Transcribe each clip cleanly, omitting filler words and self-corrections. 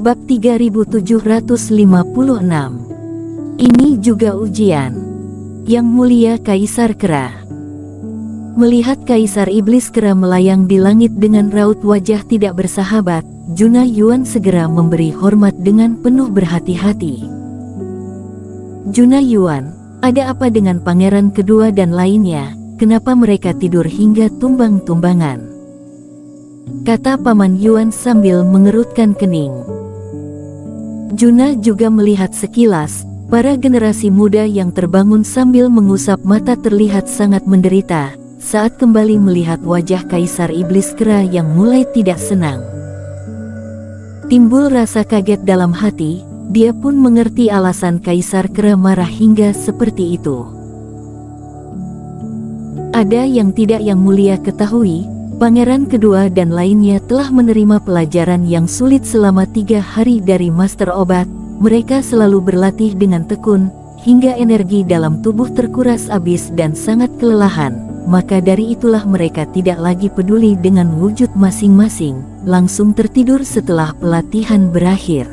Bab 3756. Ini juga ujian. Yang Mulia Kaisar Kera. Melihat Kaisar Iblis Kera melayang di langit dengan raut wajah tidak bersahabat, Junayuan segera memberi hormat dengan penuh berhati-hati. Junayuan, ada apa dengan pangeran kedua dan lainnya? Kenapa mereka tidur hingga tumbang-tumbangan? Kata Paman Yuan sambil mengerutkan kening. Juna juga melihat sekilas, para generasi muda yang terbangun sambil mengusap mata terlihat sangat menderita, saat kembali melihat wajah Kaisar Iblis Kera yang mulai tidak senang. Timbul rasa kaget dalam hati, dia pun mengerti alasan Kaisar Kera marah hingga seperti itu. Ada yang tidak Yang Mulia ketahui, Pangeran kedua dan lainnya telah menerima pelajaran yang sulit selama 3 hari dari Master Obat. Mereka selalu berlatih dengan tekun, hingga energi dalam tubuh terkuras habis dan sangat kelelahan. Maka dari itulah mereka tidak lagi peduli dengan wujud masing-masing, langsung tertidur setelah pelatihan berakhir.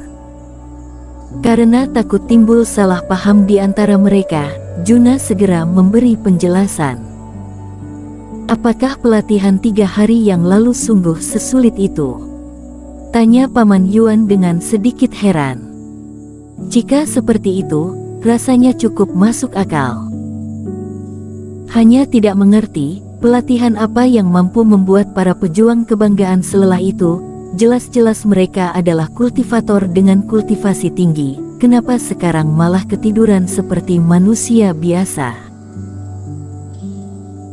Karena takut timbul salah paham di antara mereka, Juna segera memberi penjelasan. Apakah pelatihan 3 hari yang lalu sungguh sesulit itu? Tanya Paman Yuan dengan sedikit heran. Jika seperti itu, rasanya cukup masuk akal. Hanya tidak mengerti, pelatihan apa yang mampu membuat para pejuang kebanggaan selelah itu. Jelas-jelas mereka adalah kultivator dengan kultivasi tinggi. Kenapa sekarang malah ketiduran seperti manusia biasa?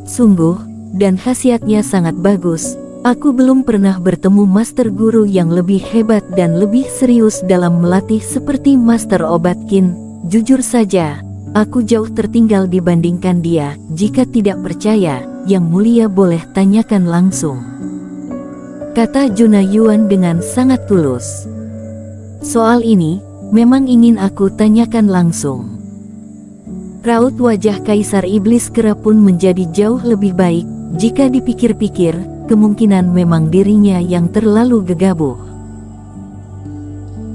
Sungguh, dan khasiatnya sangat bagus. Aku belum pernah bertemu master guru yang lebih hebat dan lebih serius dalam melatih seperti Master Obatkin. Jujur saja, aku jauh tertinggal dibandingkan dia. Jika tidak percaya, Yang Mulia boleh tanyakan langsung. Kata Junayuan dengan sangat tulus. Soal ini, memang ingin aku tanyakan langsung. Raut wajah Kaisar Iblis Kera pun menjadi jauh lebih baik. Jika dipikir-pikir, kemungkinan memang dirinya yang terlalu gegabah.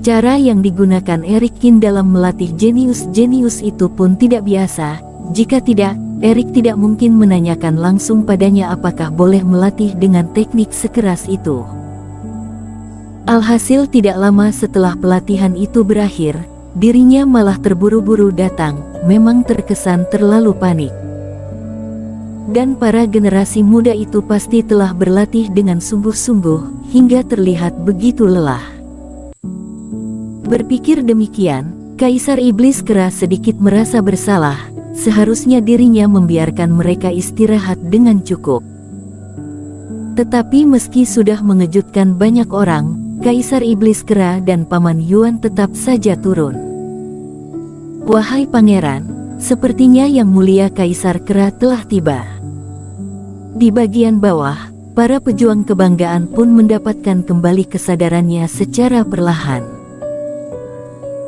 Cara yang digunakan Erik Kin dalam melatih jenius-jenius itu pun tidak biasa. Jika tidak, Erik tidak mungkin menanyakan langsung padanya apakah boleh melatih dengan teknik sekeras itu. Alhasil tidak lama setelah pelatihan itu berakhir, dirinya malah terburu-buru datang, memang terkesan terlalu panik. Dan para generasi muda itu pasti telah berlatih dengan sungguh-sungguh, hingga terlihat begitu lelah. Berpikir demikian, Kaisar Iblis Kera sedikit merasa bersalah, seharusnya dirinya membiarkan mereka istirahat dengan cukup. Tetapi meski sudah mengejutkan banyak orang, Kaisar Iblis Kera dan Paman Yuan tetap saja turun. Wahai Pangeran, sepertinya Yang Mulia Kaisar Kera telah tiba. Di bagian bawah, para pejuang kebanggaan pun mendapatkan kembali kesadarannya secara perlahan.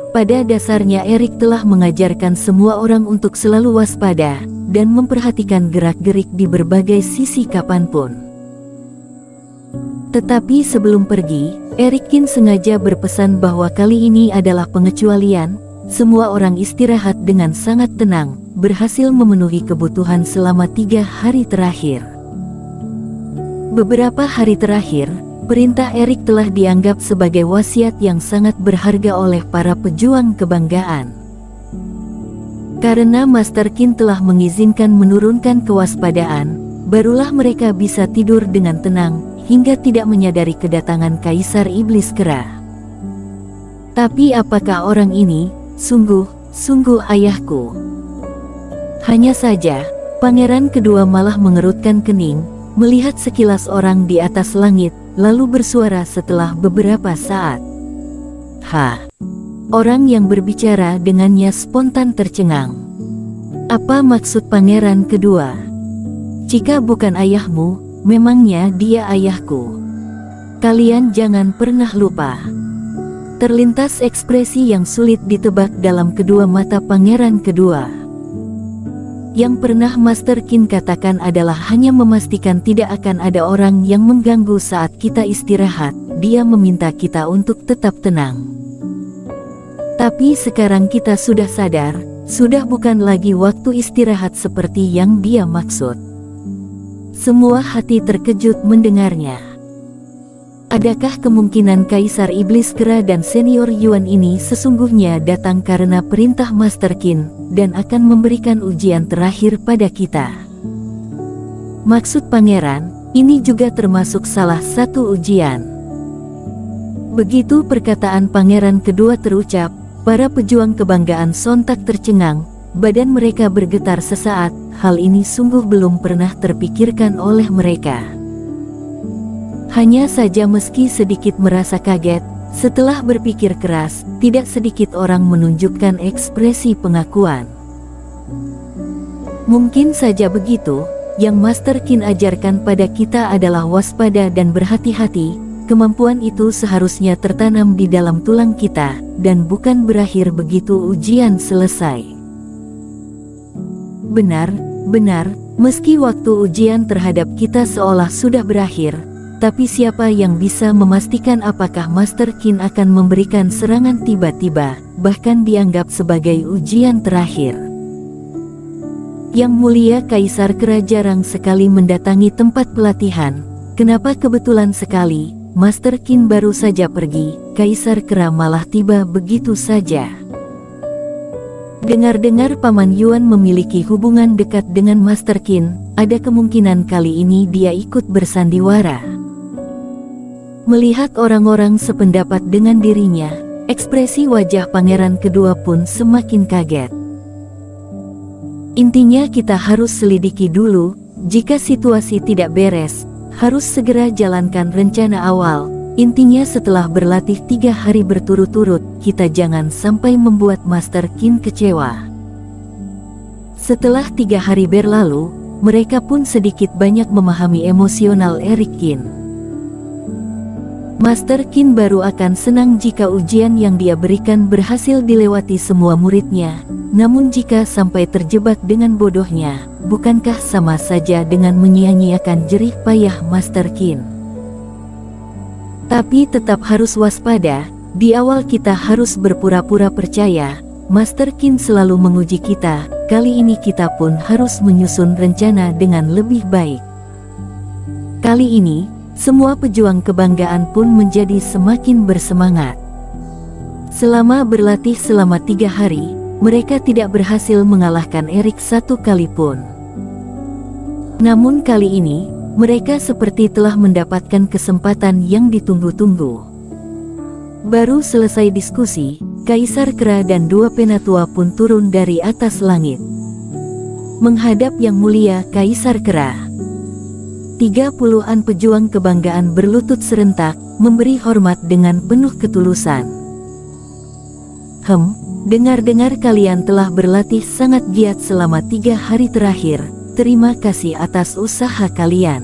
Pada dasarnya Erik telah mengajarkan semua orang untuk selalu waspada, dan memperhatikan gerak-gerik di berbagai sisi kapanpun. Tetapi sebelum pergi, Erik Kin sengaja berpesan bahwa kali ini adalah pengecualian. Semua orang istirahat dengan sangat tenang, berhasil memenuhi kebutuhan selama 3 hari terakhir. Beberapa hari terakhir, perintah Erik telah dianggap sebagai wasiat yang sangat berharga oleh para pejuang kebanggaan. Karena Master Kin telah mengizinkan menurunkan kewaspadaan, barulah mereka bisa tidur dengan tenang, hingga tidak menyadari kedatangan Kaisar Iblis Kera. Tapi apakah orang ini? Sungguh ayahku. Hanya saja, Pangeran kedua malah mengerutkan kening, melihat sekilas orang di atas langit, lalu bersuara setelah beberapa saat. Orang yang berbicara dengannya spontan tercengang. Apa maksud Pangeran kedua? Jika bukan ayahmu, memangnya dia ayahku? Kalian jangan pernah lupa. Terlintas ekspresi yang sulit ditebak dalam kedua mata Pangeran kedua. Yang pernah Master Qin katakan adalah hanya memastikan tidak akan ada orang yang mengganggu saat kita istirahat. Dia meminta kita untuk tetap tenang. Tapi sekarang kita sudah sadar, sudah bukan lagi waktu istirahat seperti yang dia maksud. Semua hati terkejut mendengarnya. Adakah kemungkinan Kaisar Iblis Kera dan Senior Yuan ini sesungguhnya datang karena perintah Master Qin, dan akan memberikan ujian terakhir pada kita? Maksud pangeran, ini juga termasuk salah satu ujian. Begitu perkataan pangeran kedua terucap, para pejuang kebanggaan sontak tercengang, badan mereka bergetar sesaat. Hal ini sungguh belum pernah terpikirkan oleh mereka. Hanya saja meski sedikit merasa kaget, setelah berpikir keras, tidak sedikit orang menunjukkan ekspresi pengakuan. Mungkin saja begitu, yang Master Qin ajarkan pada kita adalah waspada dan berhati-hati. Kemampuan itu seharusnya tertanam di dalam tulang kita, dan bukan berakhir begitu ujian selesai. Benar, meski waktu ujian terhadap kita seolah sudah berakhir, tapi siapa yang bisa memastikan apakah Master Qin akan memberikan serangan tiba-tiba, bahkan dianggap sebagai ujian terakhir. Yang mulia Kaisar Kera jarang sekali mendatangi tempat pelatihan. Kenapa kebetulan sekali, Master Qin baru saja pergi, Kaisar Kera malah tiba begitu saja. Dengar-dengar Paman Yuan memiliki hubungan dekat dengan Master Qin, ada kemungkinan kali ini dia ikut bersandiwara. Melihat orang-orang sependapat dengan dirinya, ekspresi wajah pangeran kedua pun semakin kaget. Intinya kita harus selidiki dulu, jika situasi tidak beres, harus segera jalankan rencana awal. Intinya setelah berlatih 3 hari berturut-turut, kita jangan sampai membuat Master Qin kecewa. Setelah 3 hari berlalu, mereka pun sedikit banyak memahami emosional Eric Qin. Master Qin baru akan senang jika ujian yang dia berikan berhasil dilewati semua muridnya. Namun jika sampai terjebak dengan bodohnya, bukankah sama saja dengan menyia-nyiakan jerih payah Master Qin? Tapi tetap harus waspada, di awal kita harus berpura-pura percaya. Master Qin selalu menguji kita, kali ini kita pun harus menyusun rencana dengan lebih baik. Kali ini, semua pejuang kebanggaan pun menjadi semakin bersemangat. Selama berlatih selama 3 hari, mereka tidak berhasil mengalahkan Eric satu kali pun. Namun kali ini, mereka seperti telah mendapatkan kesempatan yang ditunggu-tunggu. Baru selesai diskusi, Kaisar Kera dan 2 penatua pun turun dari atas langit. Menghadap Yang Mulia Kaisar Kera, 30-an pejuang kebanggaan berlutut serentak, memberi hormat dengan penuh ketulusan. Dengar-dengar kalian telah berlatih sangat giat selama 3 hari terakhir. Terima kasih atas usaha kalian.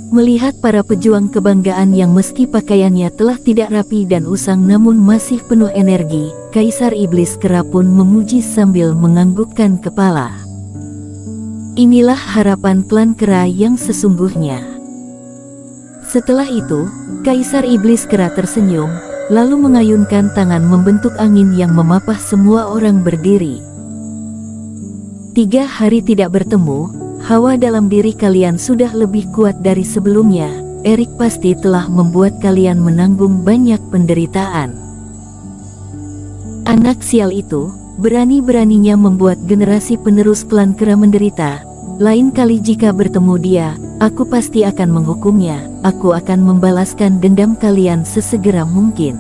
Melihat para pejuang kebanggaan yang meski pakaiannya telah tidak rapi dan usang namun masih penuh energi, Kaisar Iblis Kera pun memuji sambil menganggukkan kepala. Inilah harapan klan Kera yang sesungguhnya. Setelah itu, Kaisar Iblis Kera tersenyum, lalu mengayunkan tangan membentuk angin yang memapah semua orang berdiri. 3 hari tidak bertemu, hawa dalam diri kalian sudah lebih kuat dari sebelumnya. Eric pasti telah membuat kalian menanggung banyak penderitaan. Anak sial itu, berani-beraninya membuat generasi penerus klan Kera menderita. Lain kali jika bertemu dia, aku pasti akan menghukumnya. Aku akan membalaskan dendam kalian sesegera mungkin,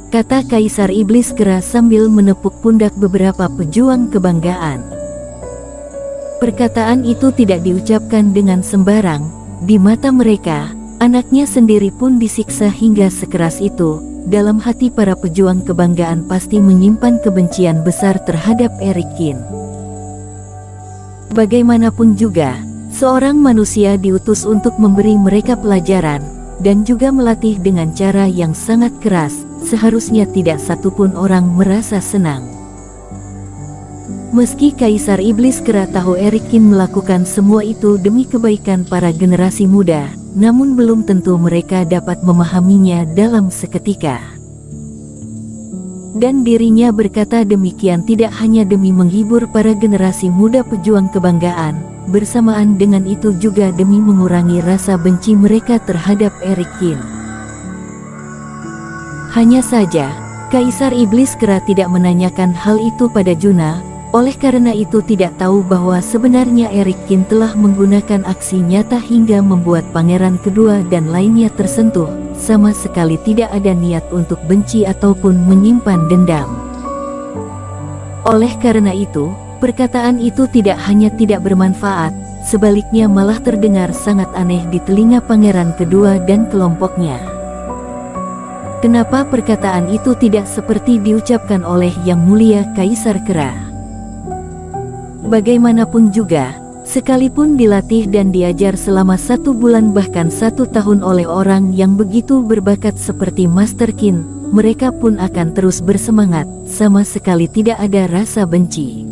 kata Kaisar Iblis Kera sambil menepuk pundak beberapa pejuang kebanggaan. Perkataan itu tidak diucapkan dengan sembarang. Di mata mereka, anaknya sendiri pun disiksa hingga sekeras itu. Dalam hati para pejuang kebanggaan pasti menyimpan kebencian besar terhadap Eric Qin. Bagaimanapun juga, seorang manusia diutus untuk memberi mereka pelajaran, dan juga melatih dengan cara yang sangat keras. Seharusnya tidak satupun orang merasa senang. Meski Kaisar Iblis Kera tahu Erik Kin melakukan semua itu demi kebaikan para generasi muda, namun belum tentu mereka dapat memahaminya dalam seketika. Dan dirinya berkata demikian tidak hanya demi menghibur para generasi muda pejuang kebanggaan, bersamaan dengan itu juga demi mengurangi rasa benci mereka terhadap Erik Kin. Hanya saja, Kaisar Iblis Kera tidak menanyakan hal itu pada Juna. Oleh karena itu tidak tahu bahwa sebenarnya Erik Kin telah menggunakan aksi nyata hingga membuat pangeran kedua dan lainnya tersentuh, sama sekali tidak ada niat untuk benci ataupun menyimpan dendam. Oleh karena itu, perkataan itu tidak hanya tidak bermanfaat, sebaliknya malah terdengar sangat aneh di telinga pangeran kedua dan kelompoknya. Kenapa perkataan itu tidak seperti diucapkan oleh Yang Mulia Kaisar Kera? Bagaimanapun juga, sekalipun dilatih dan diajar selama 1 bulan bahkan 1 tahun oleh orang yang begitu berbakat seperti Master Kin, mereka pun akan terus bersemangat, sama sekali tidak ada rasa benci.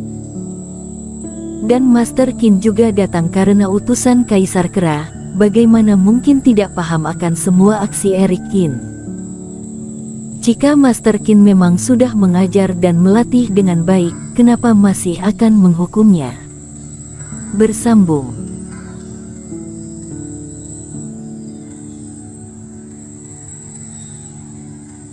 Dan Master Kin juga datang karena utusan Kaisar Kera, bagaimana mungkin tidak paham akan semua aksi Erik Kin? Jika Master Kin memang sudah mengajar dan melatih dengan baik, kenapa masih akan menghukumnya? Bersambung.